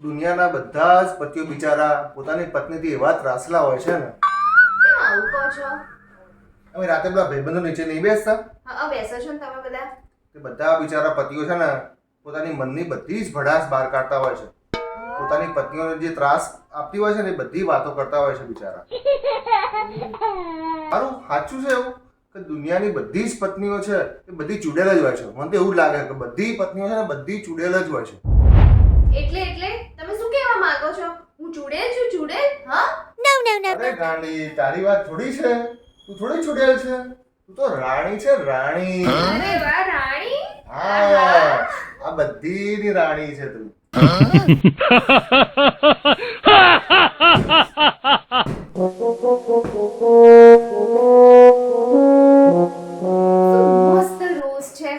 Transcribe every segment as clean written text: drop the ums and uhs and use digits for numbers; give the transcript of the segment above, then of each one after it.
દુનિયાના બધા જ પતિઓ બિચારા પોતાની પત્નીથી એવા ત્રાસલા હોય છે ને. કેમ આવું કહો છો? અમે રાતે પેલા ભાઈબંધો નીચે નહીં બેસતા, હા બેસો છો ને તમે બધા? તે બધા બિચારા પતિઓ છે ને પોતાની મનની બધી જ ભડાસ બહાર કાઢતા હોય છે. પોતાની પત્નીઓને જે ત્રાસ આપતી હોય છે ને એ બધી વાતો કરતા હોય છે બિચારા. સારું સાચું છે એવું કે દુનિયાની બધી જ પત્નીઓ છે એ બધી ચૂડેલ જ હોય છે. મને તો એવું જ લાગે કે બધી પત્નીઓ છે ને બધી ચૂડેલ જ હોય છે. એટલે તમે શું કહેવા માંગો છો? હું ચૂડેલ છું? ચૂડેલ? હા? અરે ગાંડી, તારી વાત થોડી છે. તું થોડી ચૂડેલ છે, તું તો રાણી છે, રાણી. અરે વાહ, રાણી! હા, આ બધીની રાણી છે તું. મસ્ત રોઝ છે.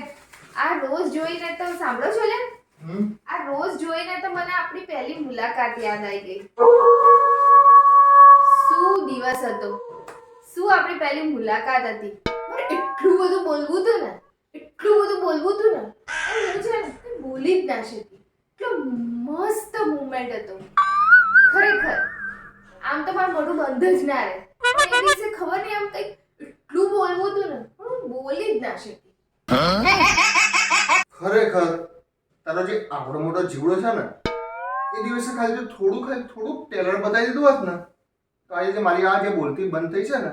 આ રોઝ જોઈને તો સાંભળો છો લે, આ રોઝ જોઈને તો મને આપણી પહેલી મુલાકાત યાદ આવી ગઈ. શું દિવસ હતો, શું આપણી પહેલી મુલાકાત હતી. મારે એટલું બધું બોલવું હતું ને, અને હું છે ને કંઈ બોલી જ ના શકી. એટલો મસ્ત મુમેન્ટ હતો ખરેખર. આમ તો મારું મોઢું બંધ જ ના રહે, પણ એ દિવસે ખબર નહીં આમ કંઈક એટલું બોલવું હતું ને, પણ હું બોલી જ ના શકી. ખરેખર તારો જે આવડો મોટો જીવડો છે ને એ દિવસે ખાલી જો થોડુંક ટેલર બતાવી દીધું હોત ને તો આજે જે મારી આ જે બોલતી બંધ થઈ છે ને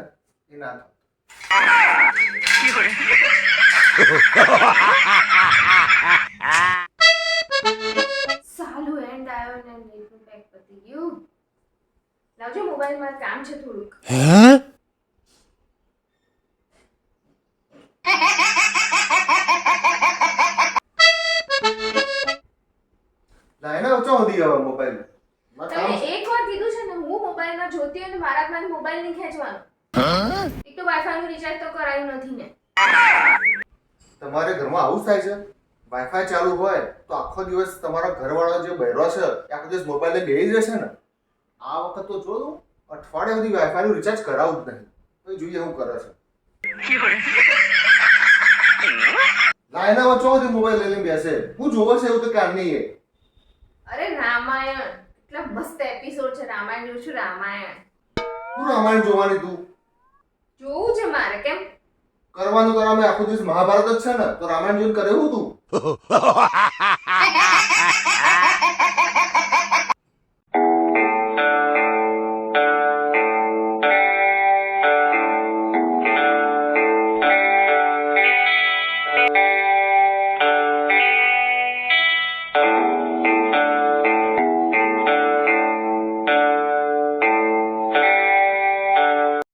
એ ના થાત. સાલું એન્ડ આવ્યો ને નેટનું પેક પતી ગયું. લાવજો મોબાઈલ, માં કામ છે થોડુંક. લાઈને ઊંચો વધી ગયો મોબાઈલ. તમે એકવાર કીધું છે ને હું મોબાઈલમાં જોતી હોય તો મારા હાથમાંથી મોબાઈલ નહીં ખેંચવાનો. એક તો વાઈફાઈ નું રિચાર્જ તો કરાયું નથી ને. તમારે ઘરમાં આવું જ થાય છે? વાઈફાઈ ચાલુ હોય તો આખો દિવસ તમારા ઘરવાળો જે બહેરો છે એ આખો દિવસ મોબાઈલે બેસી જશે ને. આ વખત તો જો અઠવાડિયા સુધી વાઈફાઈ નું રિચાર્જ કરાવું જ નહીં. તો જોઈએ શું કરે છે. લાઈના વચ્ચો સુધી મોબાઈલ લઈને બેસે. હું જોવે છે એવું તો ક્યાં નહીં. અરે રામાયણ, એટલા મસ્ત એપિસોડ છે. રામાયણ જોઉં છું. રામાયણ શું રામાયણ જોવાની તું? જોવું છે મારે. કેમ? કરવાનું તો અમે આખો દિવસ મહાભારત જ છે ને, તો રામાયણ જોઈને કરે હું તું?